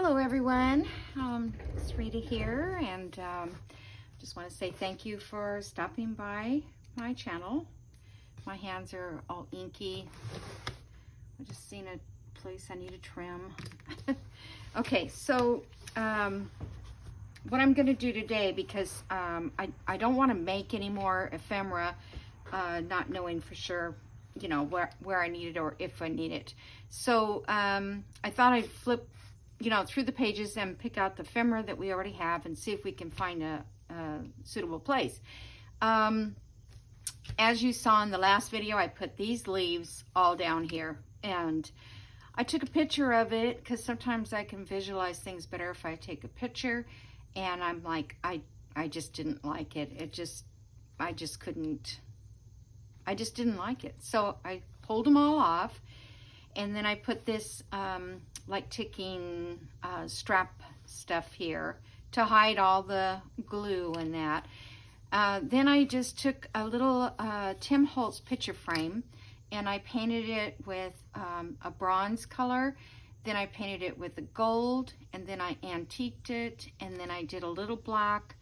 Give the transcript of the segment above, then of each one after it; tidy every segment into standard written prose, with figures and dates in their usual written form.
Hello everyone, it's Rita here, and just want to say thank you for stopping by my channel. My hands are all inky. I just seen a place I need to trim. Okay, so what I'm going to do today, because I don't want to make any more ephemera, not knowing for sure, you know, where I need it or if I need it. So I thought I'd flip, you know, through the pages and pick out the ephemera that we already have and see if we can find a suitable place. As you saw in the last video, I put these leaves all down here, and I took a picture of it because sometimes I can visualize things better if I take a picture, and I'm like, I just didn't like it. I just didn't like it. So I pulled them all off, and then I put this like ticking strap stuff here to hide all the glue and that. Then I just took a little Tim Holtz picture frame, and I painted it with a bronze color. Then I painted it with a gold, and then I antiqued it, and then I did a little black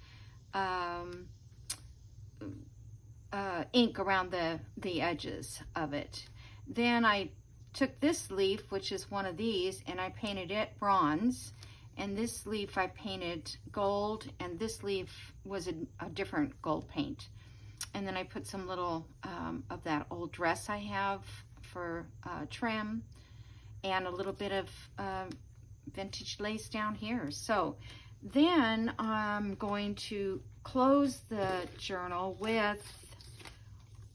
ink around the edges of it. Then I took this leaf, which is one of these, and I painted it bronze, and this leaf I painted gold, and this leaf was a different gold paint. And then I put some little of that old dress I have for trim, and a little bit of vintage lace down here. So then I'm going to close the journal with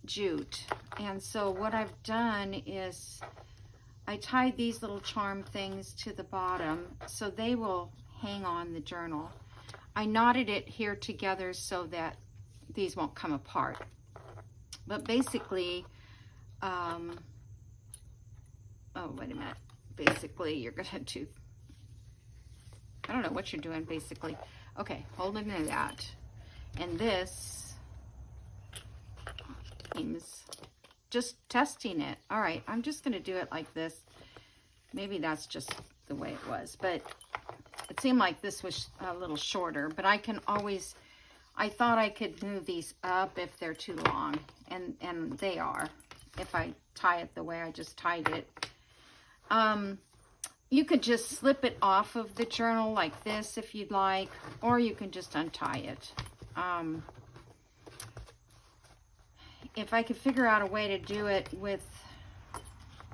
jute. And so what I've done is I tied these little charm things to the bottom so they will hang on the journal. I knotted it here together so that these won't come apart. But basically, oh, wait a minute. Basically, you're gonna do, I don't know what you're doing, basically. Okay, hold on to that. And this seems just testing it. All right, I'm just gonna do it like this. Maybe that's just the way it was, but it seemed like this was a little shorter, but I can always, I thought I could move these up if they're too long, and they are, if I tie it the way I just tied it. You could just slip it off of the journal like this if you'd like, or you can just untie it. If I could figure out a way to do it with,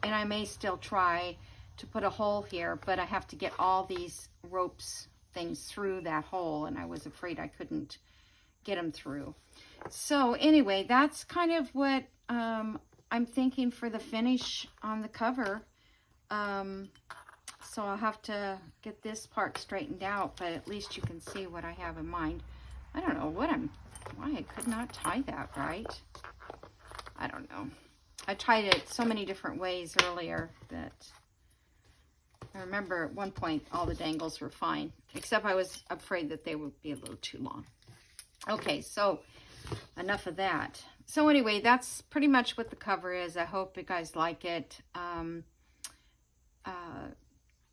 and I may still try to put a hole here, but I have to get all these ropes things through that hole, and I was afraid I couldn't get them through. So anyway, that's kind of what I'm thinking for the finish on the cover. So I'll have to get this part straightened out, but at least you can see what I have in mind. I don't know why I could not tie that right. I don't know. I tried it so many different ways earlier that I remember at one point all the dangles were fine, except I was afraid that they would be a little too long. Okay, so enough of that. So anyway, that's pretty much what the cover is. I hope you guys like it.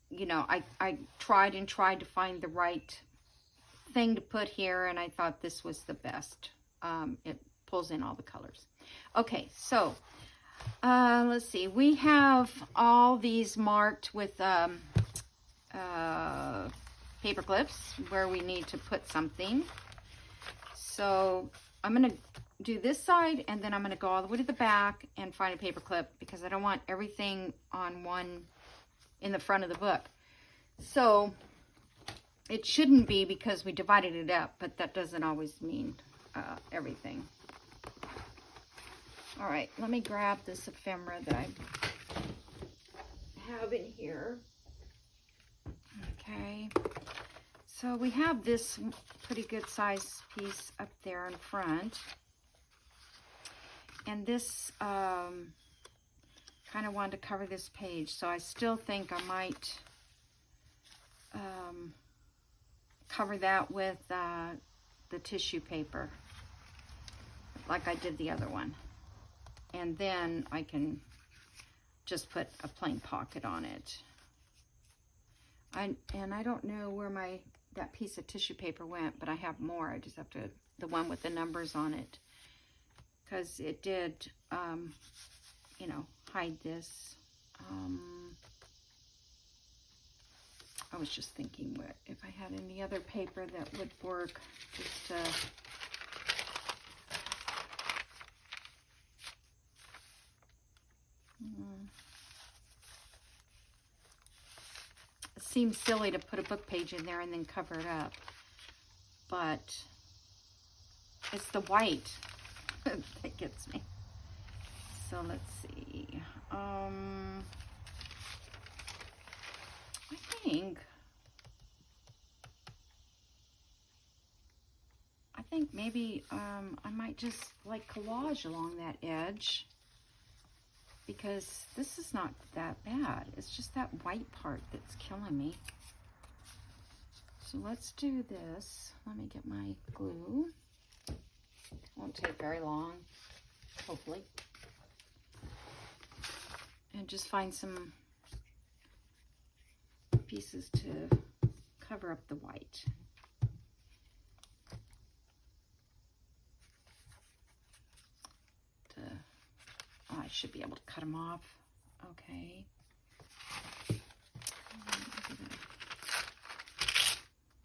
You know, I tried to find the right thing to put here, and I thought this was the best. It pulls in all the colors. Okay, so let's see. We have all these marked with paper clips where we need to put something. So I'm going to do this side, and then I'm going to go all the way to the back and find a paper clip, because I don't want everything on one in the front of the book. So it shouldn't be, because we divided it up, but that doesn't always mean everything. All right, let me grab this ephemera that I have in here. Okay, so we have this pretty good size piece up there in front. And this kind of wanted to cover this page, so I still think I might cover that with the tissue paper, like I did the other one. And then I can just put a plain pocket on it. And I don't know where that piece of tissue paper went, but I have more. I just have to, the one with the numbers on it, because it did, you know, hide this. I was just thinking if I had any other paper that would work, just it seems silly to put a book page in there and then cover it up, but it's the white that gets me. So let's see. I think maybe I might just like collage along that edge, because this is not that bad. It's just that white part that's killing me. So let's do this. Let me get my glue. Won't take very long, hopefully. And just find some pieces to cover up the white. Oh, I should be able to cut them off. Okay.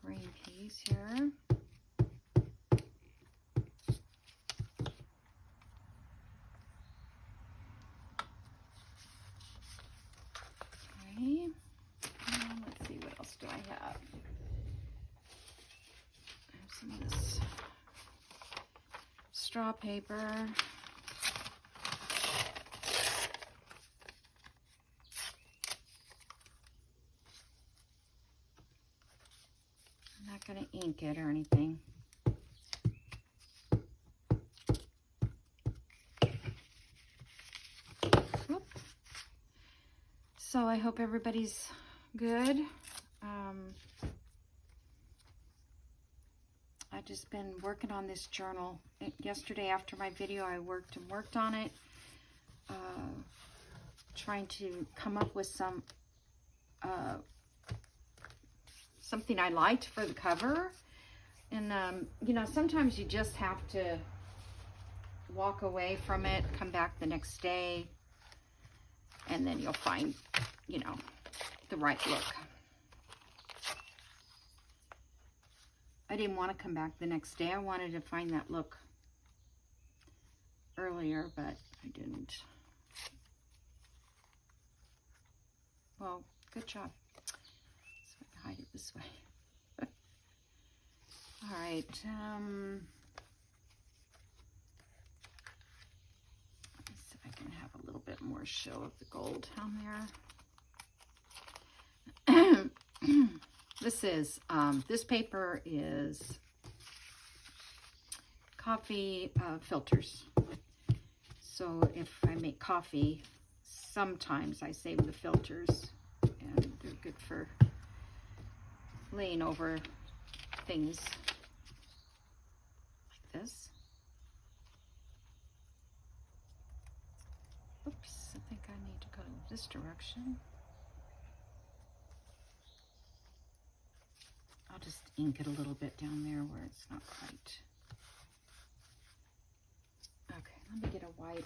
Green piece here. Okay. Let's see, what else do I have? I have some of this straw paper. I'm not going to ink it or anything. Whoop. So I hope everybody's good. I've just been working on this journal. Yesterday after my video, I worked on it, trying to come up with something I liked for the cover. And you know, sometimes you just have to walk away from it, come back the next day, and then you'll find, you know, the right look. I didn't want to come back the next day. I wanted to find that look earlier, but I didn't. Well, good job. So I can hide it this way. All right. Let's see if I can have a little bit more show of the gold on there. This paper is coffee filters. So if I make coffee, sometimes I save the filters, and they're good for laying over things like this. Oops, I think I need to go this direction. I'll just ink it a little bit down there where it's not quite. Okay, let me get a white.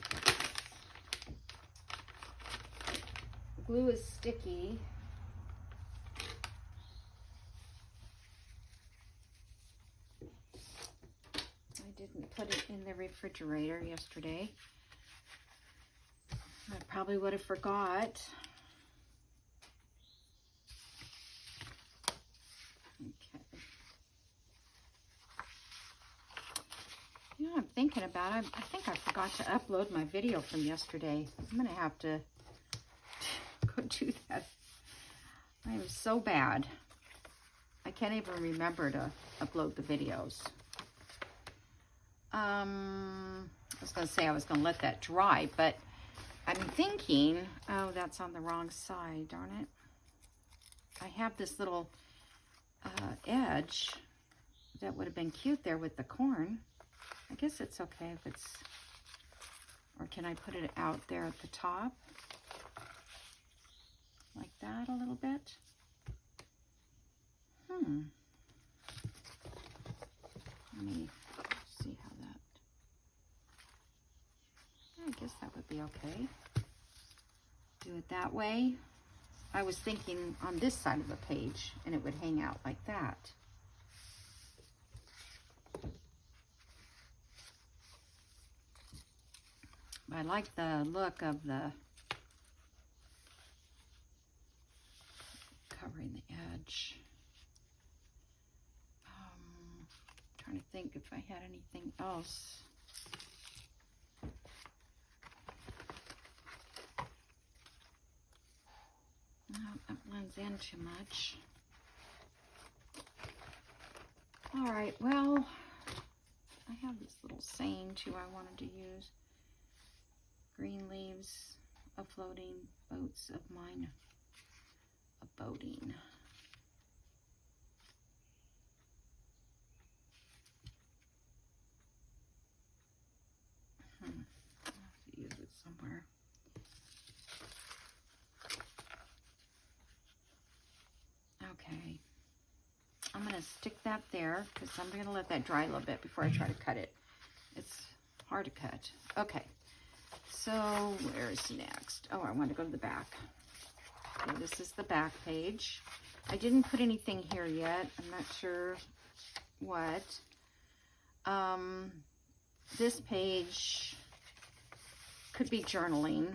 The glue is sticky. I didn't put it in the refrigerator yesterday. I probably would have forgot. You know, I'm thinking about it. I think I forgot to upload my video from yesterday. I'm going to have to go do that. I am so bad. I can't even remember to upload the videos. I was going to say I was going to let that dry, but I'm thinking, oh, that's on the wrong side, darn it. I have this little edge that would have been cute there with the corn. I guess it's okay if it's, or can I put it out there at the top? Like that a little bit? Let me see how that, I guess that would be okay. Do it that way. I was thinking on this side of the page and it would hang out like that. I like the look of the covering the edge. Trying to think if I had anything else. No, that blends in too much. All right, well, I have this little saying too I wanted to use. Green leaves, a floating boats of mine, a boating. I'll have to use it somewhere. Okay, I'm going to stick that there because I'm going to let that dry a little bit before I try to cut it. It's hard to cut. Okay, so where's next? Oh, I want to go to the back. Okay, this is the back page. I didn't put anything here yet. I'm not sure what. This page could be journaling,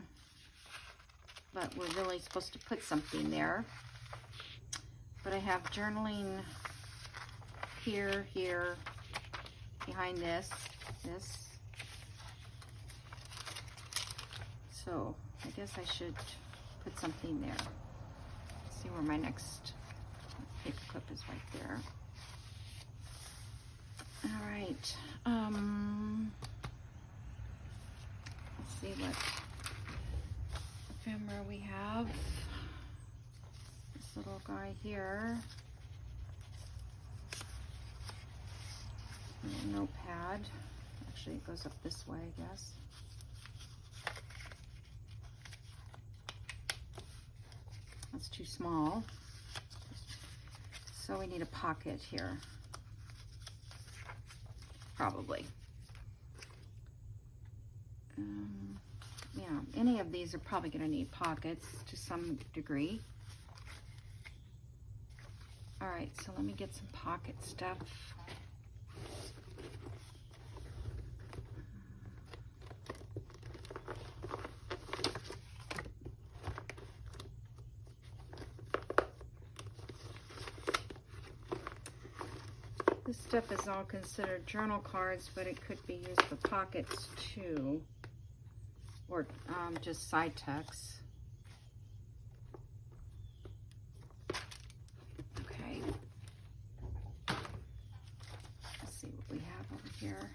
but we're really supposed to put something there. But I have journaling here, behind this. So I guess I should put something there. Let's see where my next paper clip is, right there. All right. Let's see what ephemera we have. This little guy here. A little notepad. Actually, it goes up this way, I guess. That's too small. So we need a pocket here. Probably. Yeah, any of these are probably going to need pockets to some degree. All right, so let me get some pocket stuff. This stuff is all considered journal cards, but it could be used for pockets too, or just side tucks. Okay. Let's see what we have over here.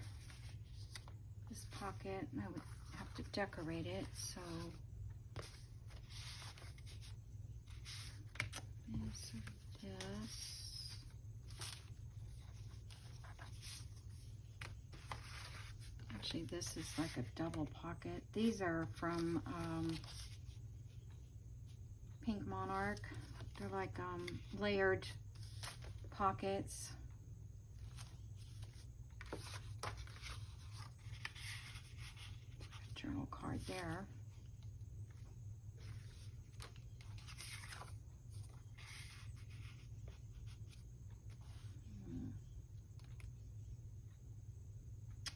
This pocket, I would have to decorate it, so this. Actually, this is like a double pocket. These are from Pink Monarch. They're like layered pockets. Journal card there.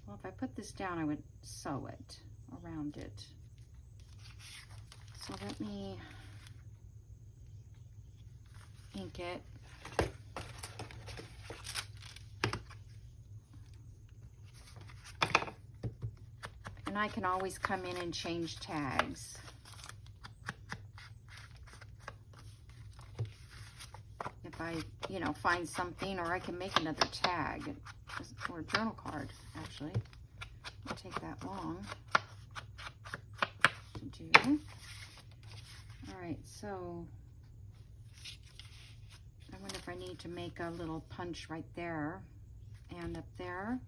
Well, if I put this down, I would sew it around it. So let me ink it. And I can always come in and change tags. If I, find something, or I can make another tag. Or a journal card, actually. It'll take that long to do. All right, so I wonder if I need to make a little punch right there and up there.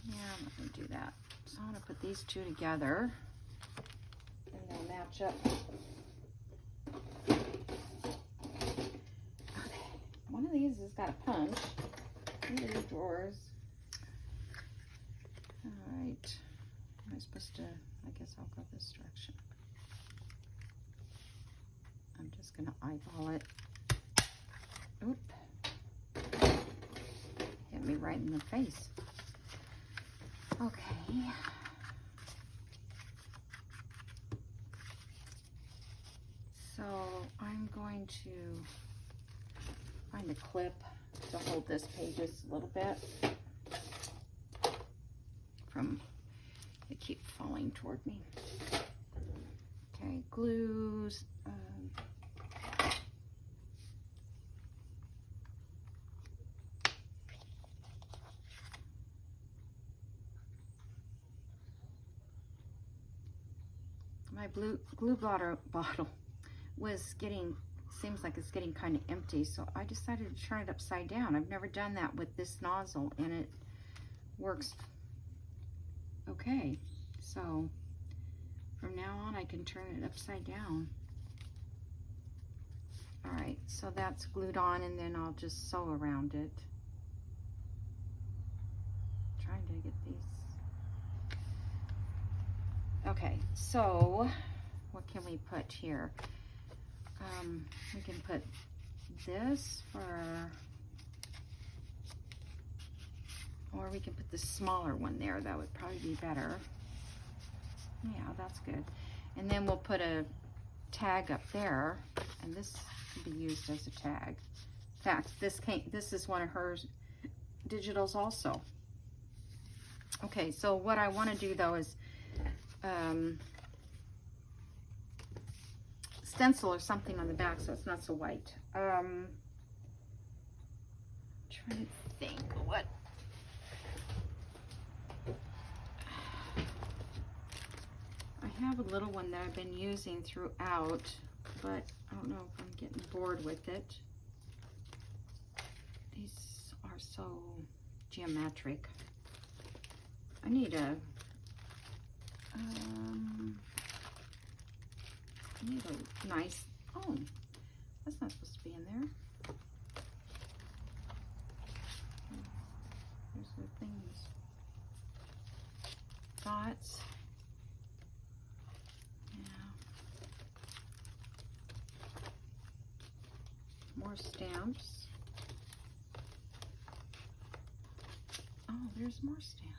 Yeah, I'm not going to do that. So I'm going to put these two together, and they'll match up of these has got a punch. These are drawers. Alright. Am I supposed to, I guess I'll go this direction. I'm just going to eyeball it. Oop. Hit me right in the face. Okay. So I'm going to find a clip to hold this page just a little bit from it keep falling toward me. Okay, glues. My glue bottle was getting, seems like it's getting kind of empty, so I decided to turn it upside down. I've never done that with this nozzle, and it works okay. So from now on, I can turn it upside down. All right, so that's glued on, and then I'll just sew around it. Trying to get these. Okay, so what can we put here? We can put this or we can put the smaller one there. That would probably be better. Yeah, that's good. And then we'll put a tag up there, and this can be used as a tag. In fact, this is one of her digitals also. Okay, so what I want to do though is stencil or something on the back so it's not so white. I'm trying to think what. I have a little one that I've been using throughout, but I don't know if I'm getting bored with it. These are so geometric. I need a nice, oh, that's not supposed to be in there. There's the things. Dots. Yeah. More stamps. Oh, there's more stamps.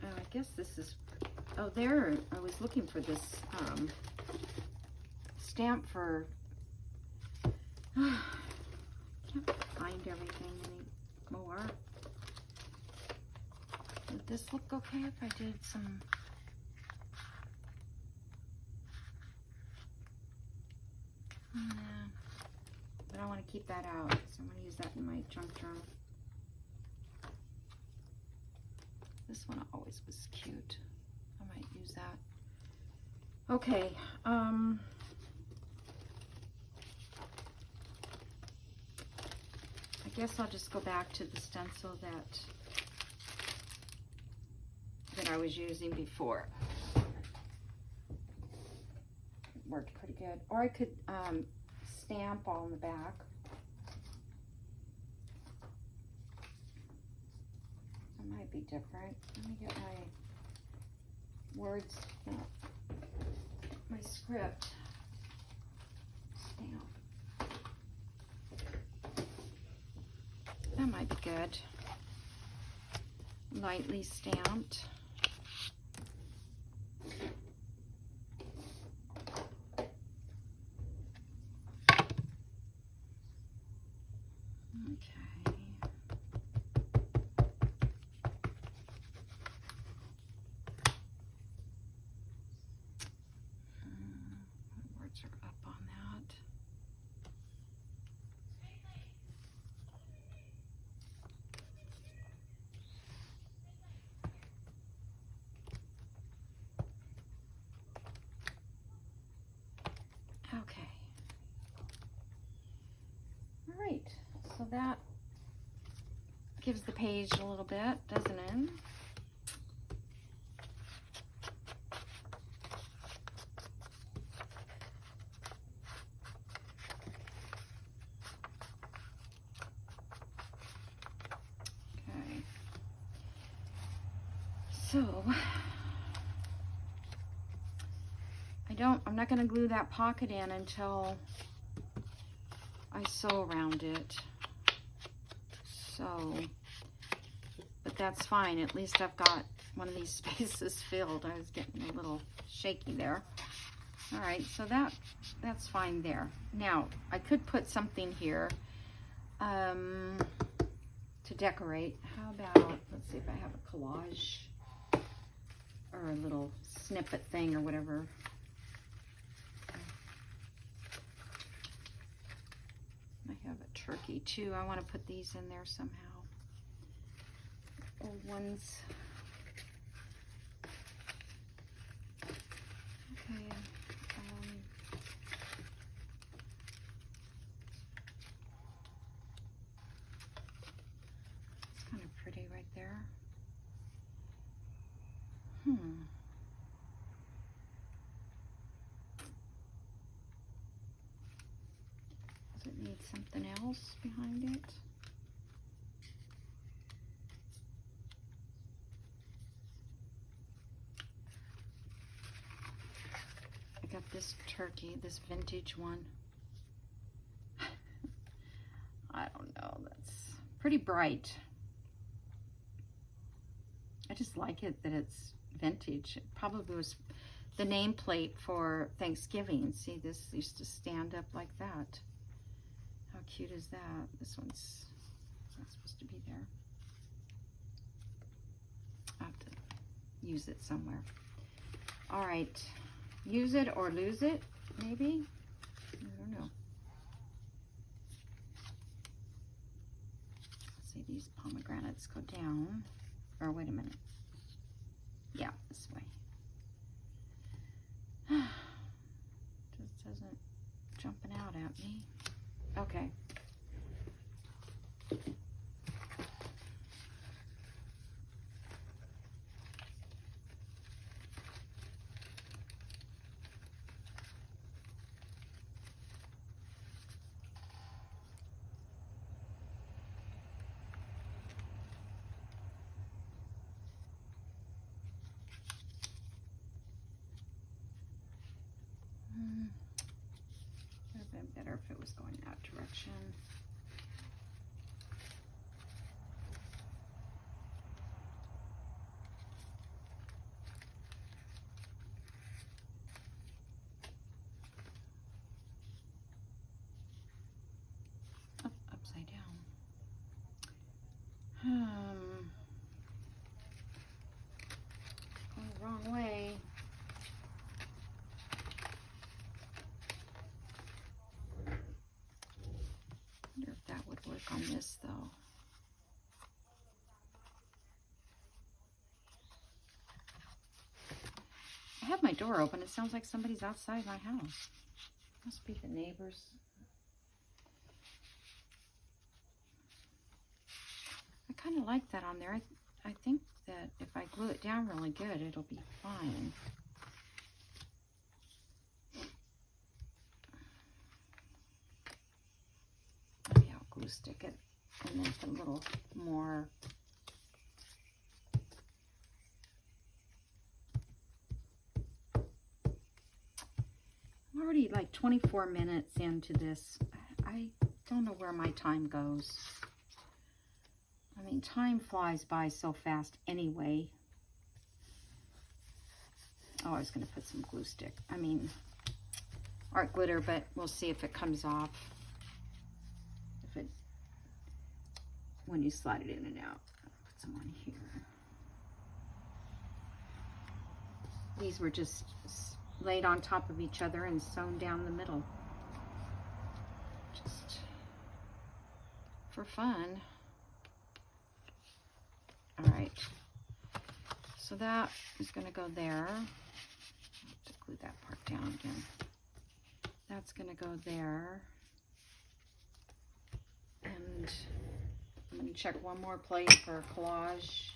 I guess this is, oh, there, I was looking for this stamp for, can't find everything anymore. Would this look okay if I did some, but I want to keep that out, so I'm going to use that in my junk journal. This one always was cute. I might use that. Okay. I guess I'll just go back to the stencil that I was using before. It worked pretty good. Or I could stamp all in the back. Might be different. Let me get my words, my script stamp. That might be good. Lightly stamped. Okay. All right, so that gives the page a little bit, doesn't it? So I'm not going to glue that pocket in until I sew around it. So, but that's fine. At least I've got one of these spaces filled. I was getting a little shaky there. All right, so that's fine there. Now, I could put something here to decorate. How about, let's see if I have a collage or a little snippet thing or whatever. I have a turkey too. I want to put these in there somehow. Old ones. Okay. It's kind of pretty right there. Does it need something else behind it? I got this turkey, this vintage one. I don't know, that's pretty bright. I just like it that it's vintage. It probably was the nameplate for Thanksgiving. See, this used to stand up like that. How cute is that? This one's not supposed to be there. I have to use it somewhere. All right, use it or lose it, maybe? I don't know. Let's see, these pomegranates go down. Or wait a minute. Yeah, this way. Just isn't jumping out at me. Okay. Would have been better if it was going that direction. Oh, upside down. Going the wrong way. I wonder if that would work on this though. I have my door open. It sounds like somebody's outside my house. Must be the neighbors. I kind of like that on there. I think that if I glue it down really good, it'll be fine. Maybe I'll glue stick it and then put a little more. I'm already like 24 minutes into this. I don't know where my time goes. I mean, time flies by so fast anyway. Oh, I was going to put some glue stick. I mean, art glitter, but we'll see if it comes off. If it, when you slide it in and out. I'll put some on here. These were just laid on top of each other and sewn down the middle. Just for fun. All right, so that is going to go there. I have to glue that part down again. That's going to go there. And I'm going to check one more place for collage.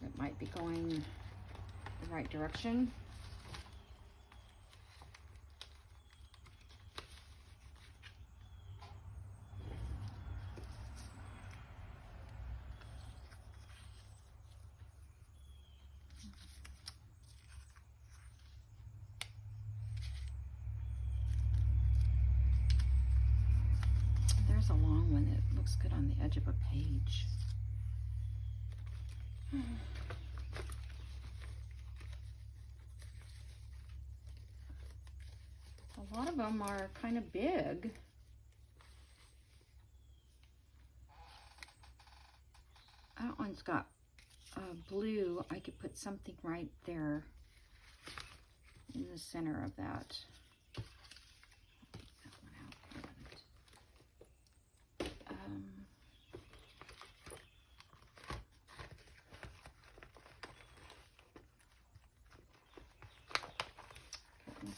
It might be going the right direction. looks good on the edge of a page. A lot of them are kind of big. That one's got blue. I could put something right there in the center of that. Take that one out of it.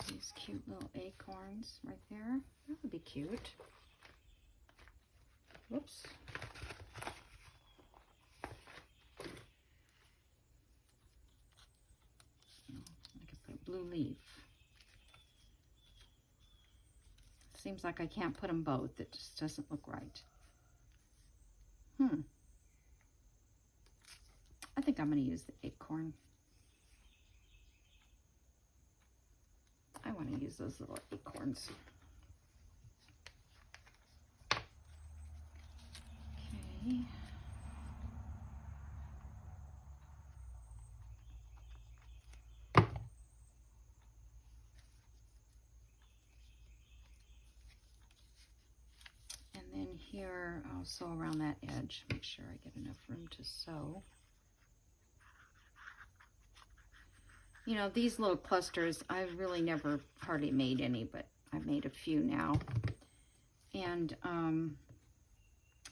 These cute little acorns right there. That would be cute. Whoops. I could put a blue leaf. Seems like I can't put them both. It just doesn't look right. I think I'm going to use the acorn. I want to use those little acorns. Okay. And then here, I'll sew around that edge. Make sure I get enough room to sew. You know, these little clusters, I've really never hardly made any, but I've made a few now. And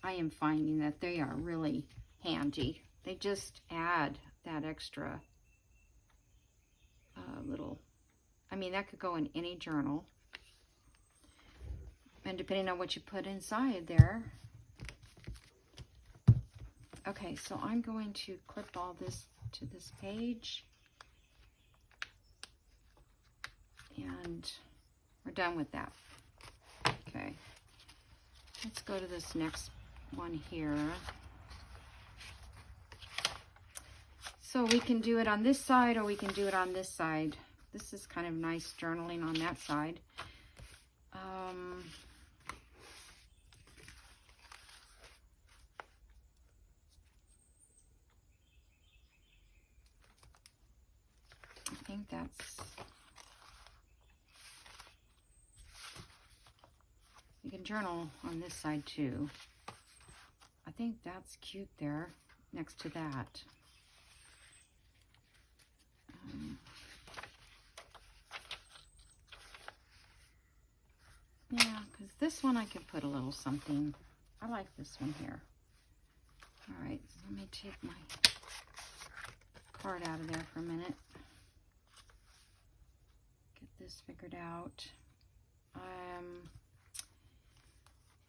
I am finding that they are really handy. They just add that extra little, I mean, that could go in any journal. And depending on what you put inside there. Okay, so I'm going to clip all this to this page. And we're done with that. Okay, let's go to this next one here. So we can do it on this side or we can do it on this side. This is kind of nice journaling on that side. I think that's... You can journal on this side too. I think that's cute there next to that. Yeah, because this one I could put a little something. I like this one here. All right, so let me take my card out of there for a minute. Get this figured out.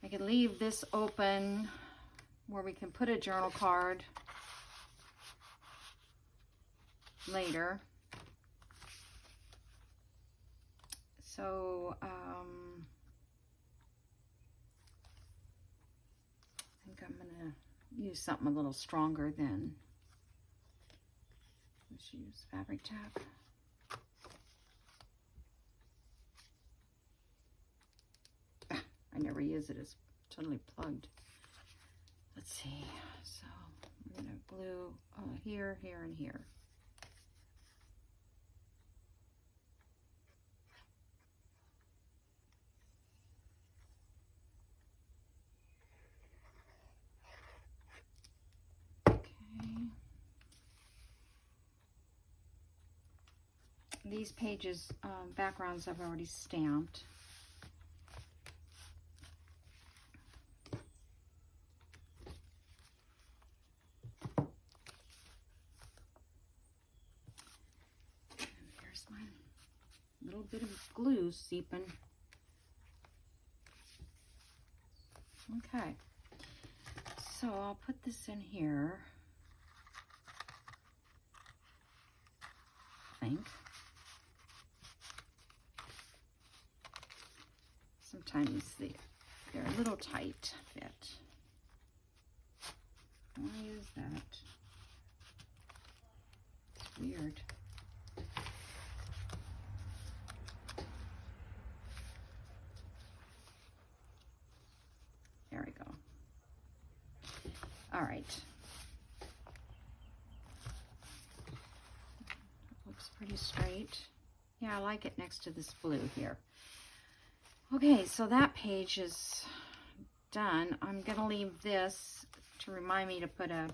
I could leave this open where we can put a journal card later. So I think I'm gonna use something a little stronger than, let's use fabric tack. I never use it, it's totally plugged. Let's see, so I'm gonna glue here, here, and here. Okay. These pages, backgrounds I've already stamped. Little bit of glue seeping. Okay, so I'll put this in here, I think. Sometimes they're a little tight fit. Why is that? It's weird. There we go. All right. Looks pretty straight. Yeah, I like it next to this blue here. Okay, so that page is done. I'm gonna leave this to remind me to put a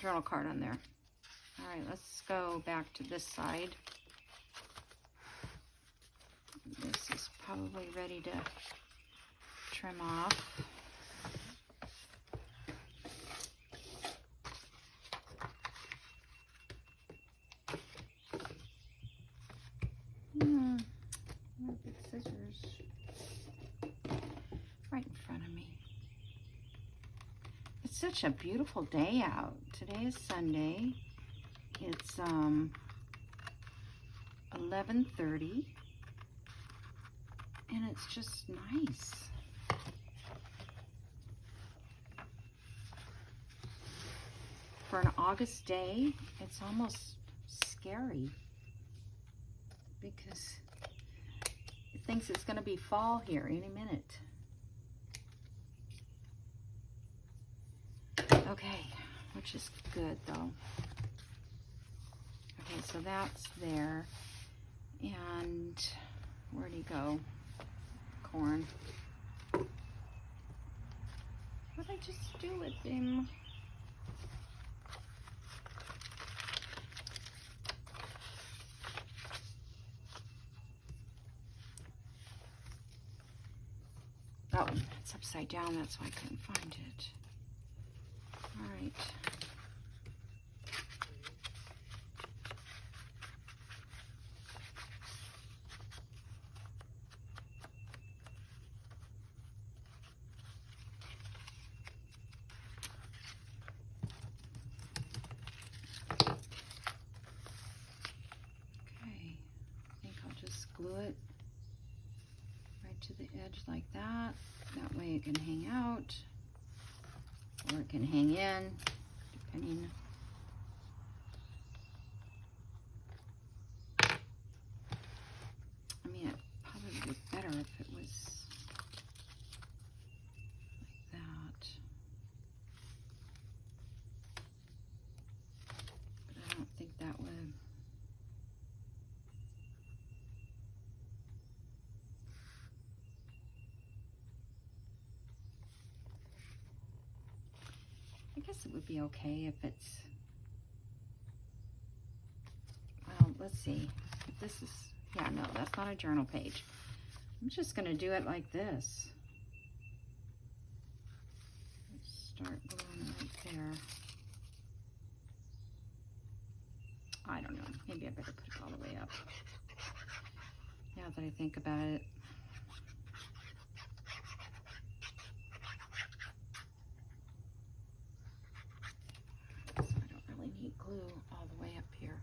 journal card on there. All right, let's go back to this side. This is probably ready to trim off. Scissors right in front of me. It's such a beautiful day out. Today is Sunday. It's 11:30, and it's just nice. For an August day, it's almost scary because it thinks it's going to be fall here any minute. Okay, which is good though. Okay, so that's there. And where'd he go? Corn. What did I just do with him? Oh, it's upside down, that's why I couldn't find it. All right. Okay, I think I'll just glue it right to the edge like that. That way it can hang out, or it can hang in, depending. I mean, it probably would be better if it was like that. But I don't think that would. I guess it would be okay if it's, well, let's see. If this is, yeah, no, that's not a journal page. I'm just going to do it like this. Let's start gluing it right there. I don't know. Maybe I better put it all the way up. Now that I think about it. So I don't really need glue all the way up here.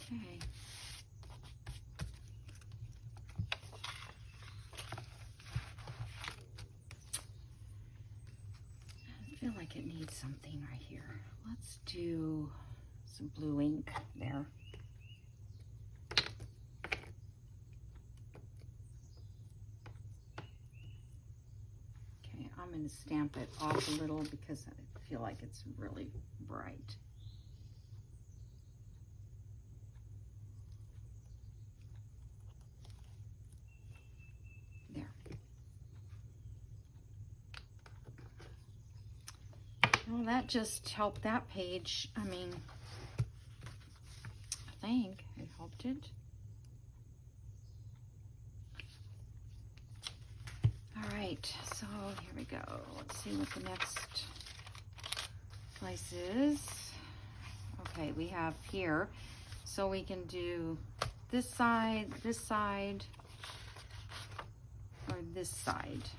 Okay. I feel like it needs something right here. Let's do some blue ink there. Okay, I'm going to stamp it off a little because I feel like it's really bright. Well, that just helped that page. I mean, I think it helped it. All right, so here we go. Let's see what the next place is. Okay, we have here. So we can do this side, or this side.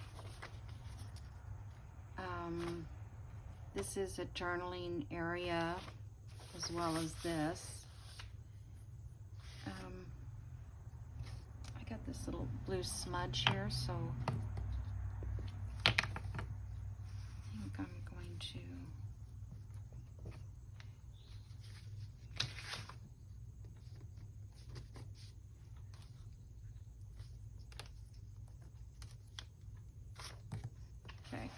This is a journaling area as well as this. I blue smudge here, so I think I'm going to okay.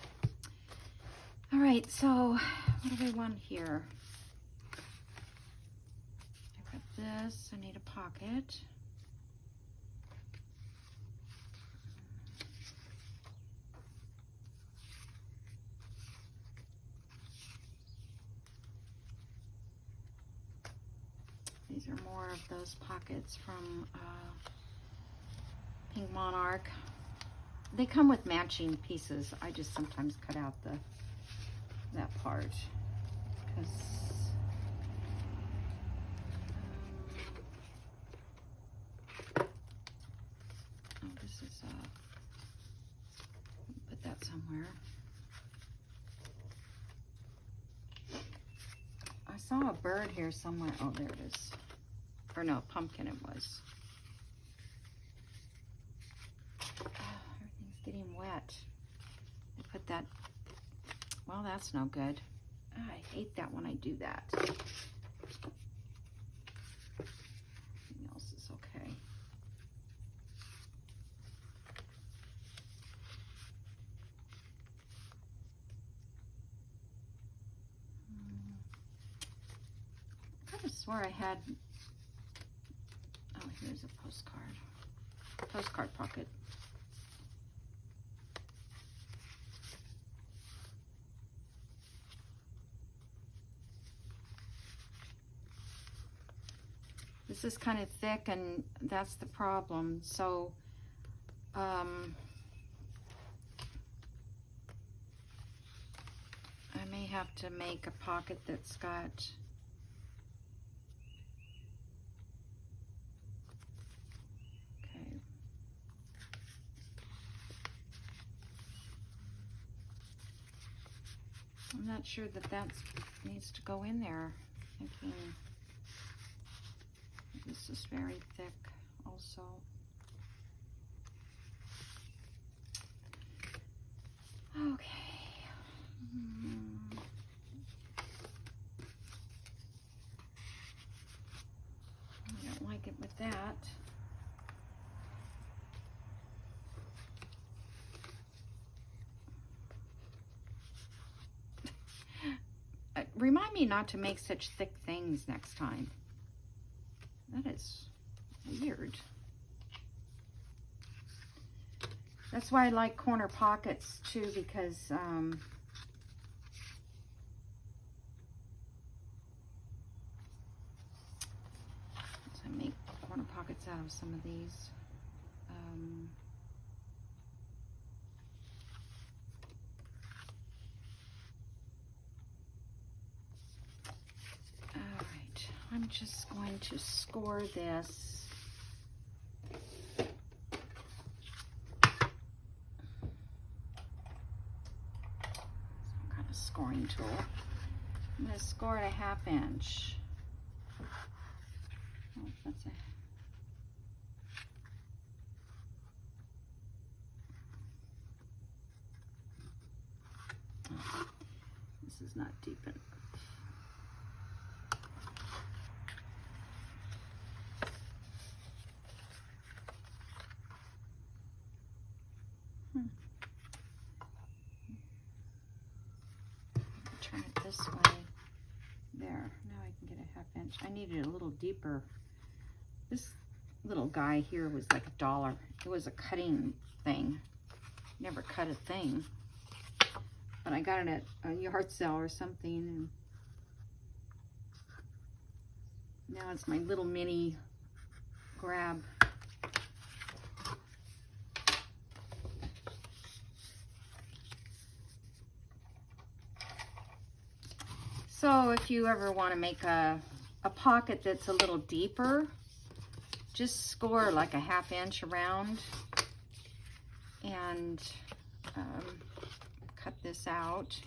All right, so what do we want here? I got this, I need a pocket. These are more of those pockets from Pink Monarch. They come with matching pieces. I just sometimes cut out that part because oh, this is put that somewhere. I saw a bird here somewhere. Oh, there it is. Or no, pumpkin it was. Oh, everything's getting wet. I put that, well, that's no good. Oh, I hate that when I do that. Everything else is okay. I could have swore I had, oh, here's a postcard pocket. This is kind of thick, and that's the problem. So, I may have to make a pocket that's got I'm not sure that needs to go in there. Thinking this is very thick also. Okay. I don't like it with that. Remind me not to make such thick things next time. That is weird. That's why I like corner pockets too, because so I make corner pockets out of some of these. I'm just going to score this. Some kind of scoring tool. I'm going to score it a 1/2 inch. Oh, that's a oh, this is not deep enough. Turn it this way. There. Now I can get a 1/2 inch. I needed a little deeper. This little guy here was like $1. It was a cutting thing. Never cut a thing. But I got it at a yard sale or something. And now it's my little mini grab. So if you ever want to make a pocket that's a little deeper, just score like a 1/2 inch around and cut this out.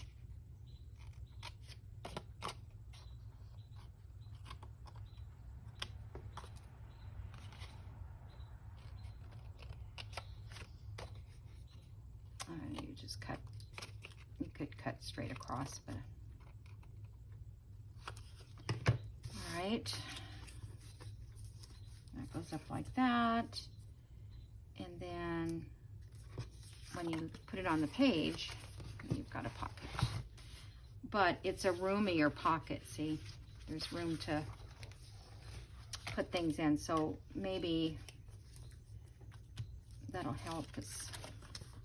could cut straight across, but all right. That goes up like that. And then when you put it on the page, you've got a pocket. But it's a roomier pocket, see? There's room to put things in, so maybe that'll help us.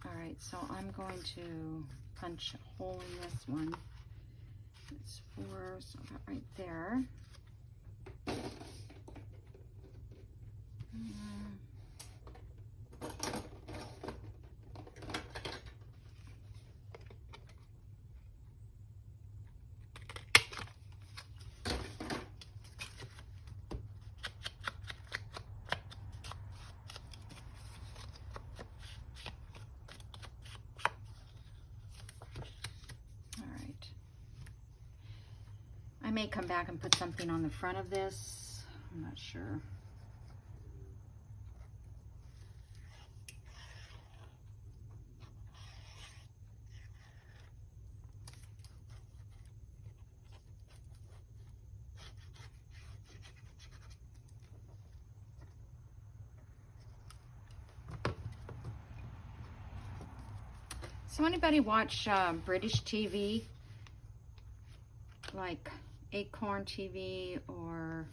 All right, so I'm going to punch a hole in this one. It's 4, so about right there. I may come back and put something on the front of this. I'm not sure. So anybody watch British TV? Like Acorn TV, or,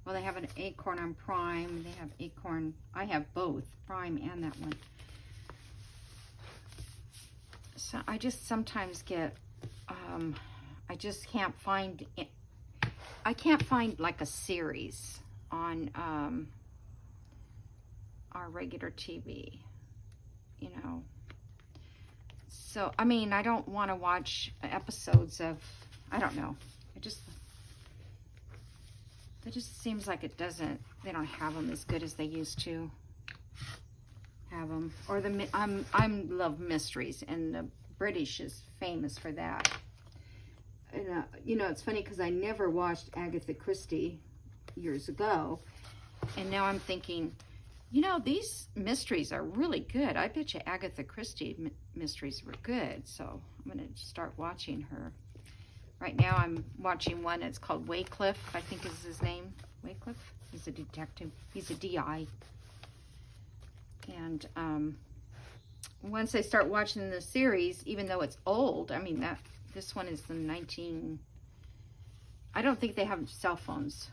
well, they have an Acorn on Prime. They have Acorn. I have both, Prime and that one. So I just sometimes get, I just can't find it. I can't find like a series on our regular TV, you know. So, I mean, I don't want to watch episodes of, I don't know. It just seems like it doesn't, they don't have them as good as they used to have them. Or I love mysteries, and the British is famous for that. And, you know, it's funny because I never watched Agatha Christie years ago. And now I'm thinking, you know, these mysteries are really good. I bet you Agatha Christie mysteries were good. So I'm going to start watching her. Right now I'm watching one that's called Wycliffe, I think is his name. Wycliffe? He's a detective. He's a DI. And once I start watching the series, even though it's old, I mean, this one is the I don't think they have cell phones.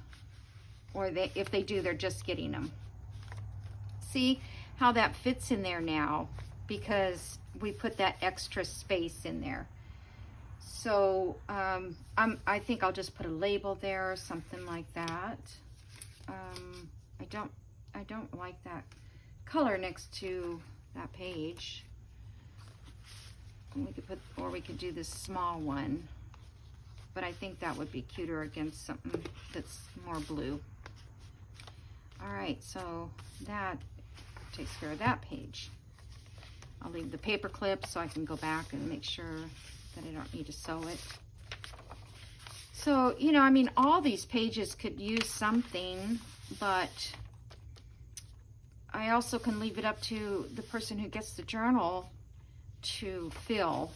Or if they do, they're just getting them. See how that fits in there now, because we put that extra space in there. So I think I'll just put a label there or something like that. I don't like that color next to that page. And we could put, or we could do this small one, but I think that would be cuter against something that's more blue. All right, so that takes care of that page. I'll leave the paper clip so I can go back and make sure that I don't need to sew it. So, you know, I mean, all these pages could use something, but I also can leave it up to the person who gets the journal to fill,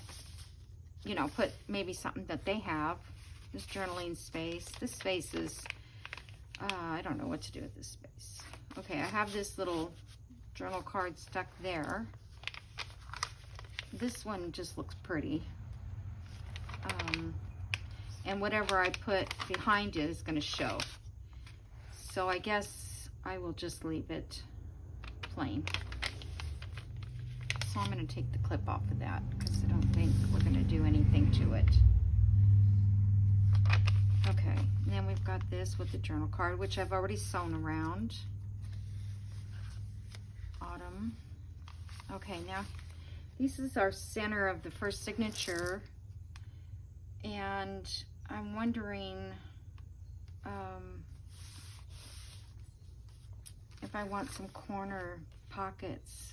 you know, put maybe something that they have. This journaling space. This space is, I don't know what to do with this space. Okay, I have this little journal card stuck there. This one just looks pretty. And whatever I put behind it is going to show. So I guess I will just leave it plain. So I'm going to take the clip off of that because I don't think we're going to do anything to it. Okay, and then we've got this with the journal card, which I've already sewn around. Autumn. Okay, now this is our center of the first signature. And I'm wondering if I want some corner pockets.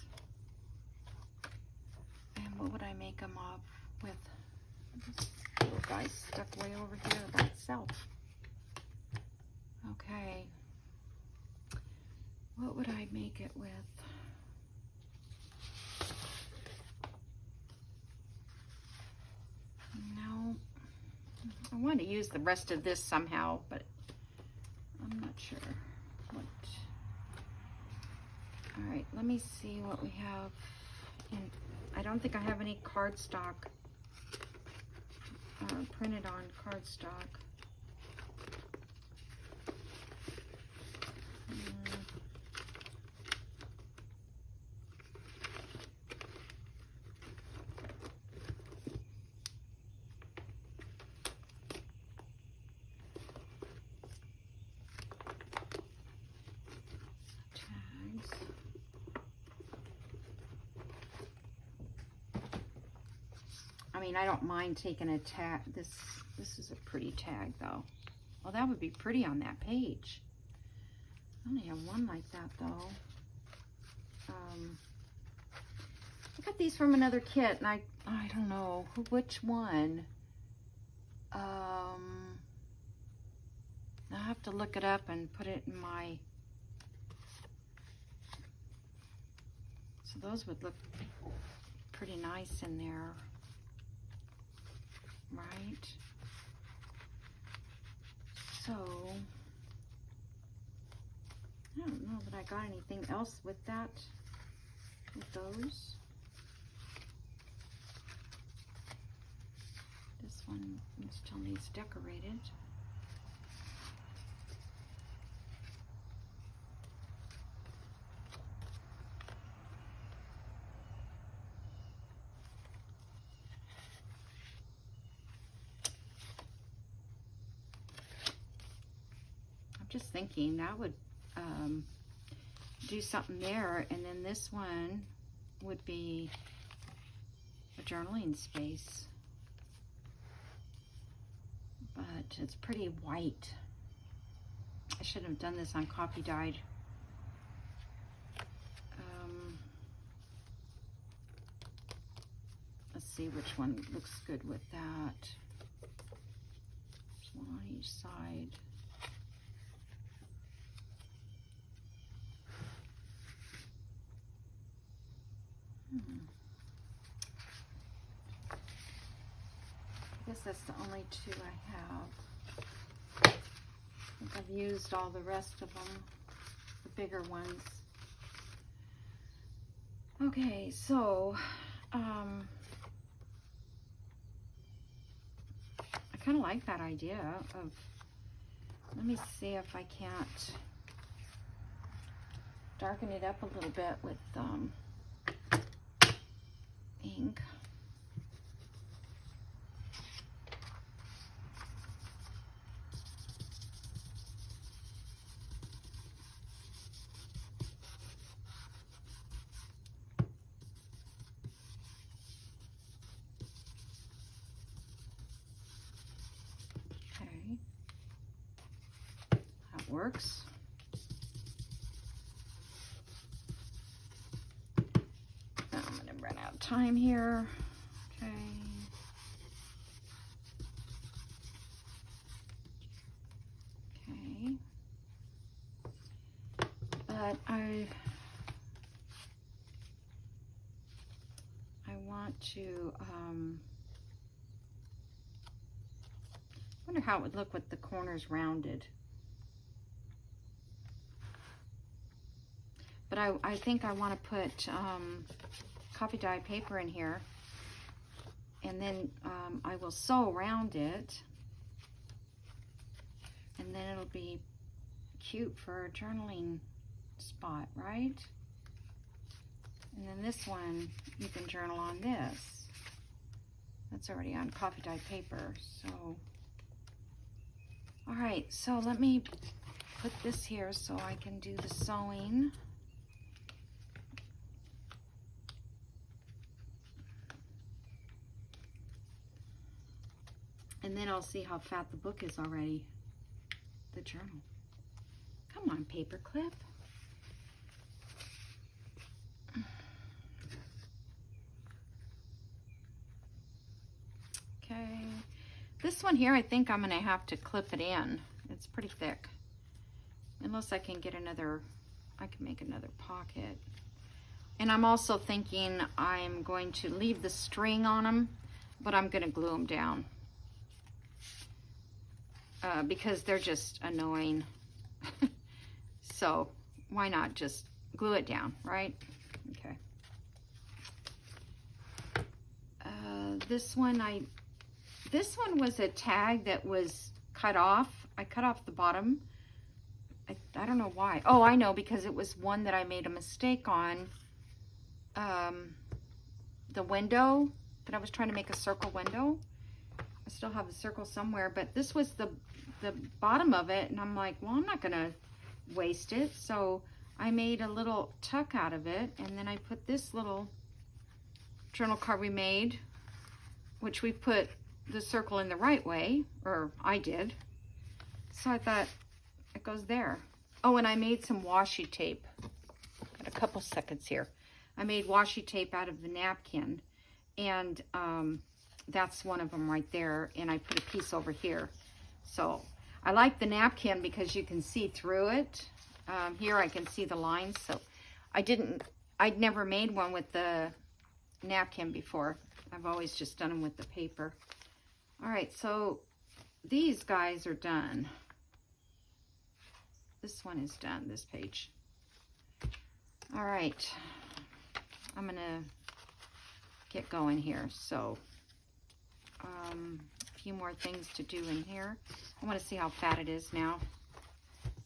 And what would I make them up with? This little guy stuck way over here by itself. Okay. What would I make it with? I want to use the rest of this somehow, but I'm not sure what. All right, let me see what we have. I don't think I have any cardstock printed on cardstock. I mean, I don't mind taking a tag. This is a pretty tag, though. Well, that would be pretty on that page. I only have one like that, though. I got these from another kit, and I don't know which one. I'll have to look it up and put it in my. So those would look pretty nice in there. Right. So, I don't know that I got anything else with that, with those. This one still needs decorated. Just thinking that would do something there, and then this one would be a journaling space, but it's pretty white. I should have done this on copy dyed. Let's see which one looks good with that. There's one on each side. I guess that's the only two I have. I think I've used all the rest of them, the bigger ones. Okay, so I kind of like that idea of, let me see if I can't darken it up a little bit with ink. Okay, that works. Out of time here. Okay. Okay. But I want to wonder how it would look with the corners rounded. But I think I want to put copy dyed paper in here, and then I will sew around it, and then it'll be cute for a journaling spot, right? And then this one you can journal on this. That's already on copy dyed paper. So, all right, so let me put this here so I can do the sewing. And then I'll see how fat the book is already, the journal. Come on, paper clip. Okay, this one here, I think I'm gonna have to clip it in. It's pretty thick. Unless I can get another, I can make another pocket. And I'm also thinking I'm going to leave the string on them, but I'm gonna glue them down. because they're just annoying. So why not just glue it down, right? Okay. This one was a tag that was cut off. I cut off the bottom. I don't know why. Oh, I know, because it was one that I made a mistake on. The window that I was trying to make a circle window. I still have a circle somewhere, but this was the bottom of it, and I'm like, well, I'm not gonna waste it, so I made a little tuck out of it, and then I put this little journal card we made, which we put the circle in the right way, or I did. So I thought it goes there. Oh, and I made some washi tape. Got a couple seconds here. I made washi tape out of the napkin, and that's one of them right there, and I put a piece over here. So I like the napkin because you can see through it. Here I can see the lines, so I'd never made one with the napkin before. I've always just done them with the paper. All right, so these guys are done. This one is done, this page. All right, I'm gonna get going here. So a few more things to do in here. I want to see how fat it is now.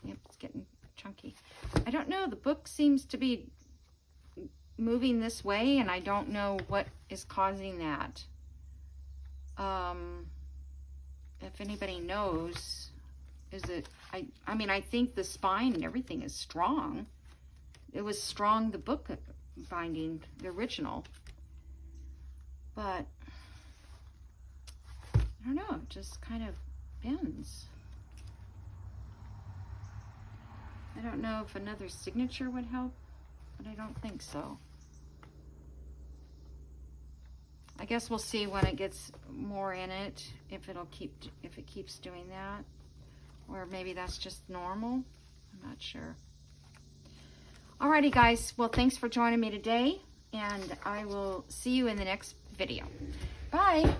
Yep, it's getting chunky. I don't know, the book seems to be moving this way, and I don't know what is causing that. If anybody knows, is it, I mean, I think the spine and everything is strong. It was strong, the book binding, the original. But I don't know, it just kind of bends. I don't know if another signature would help, but I don't think so. I guess we'll see when it gets more in it, if it keeps doing that, or maybe that's just normal. I'm not sure. Alrighty guys, well, thanks for joining me today, and I will see you in the next video. Bye.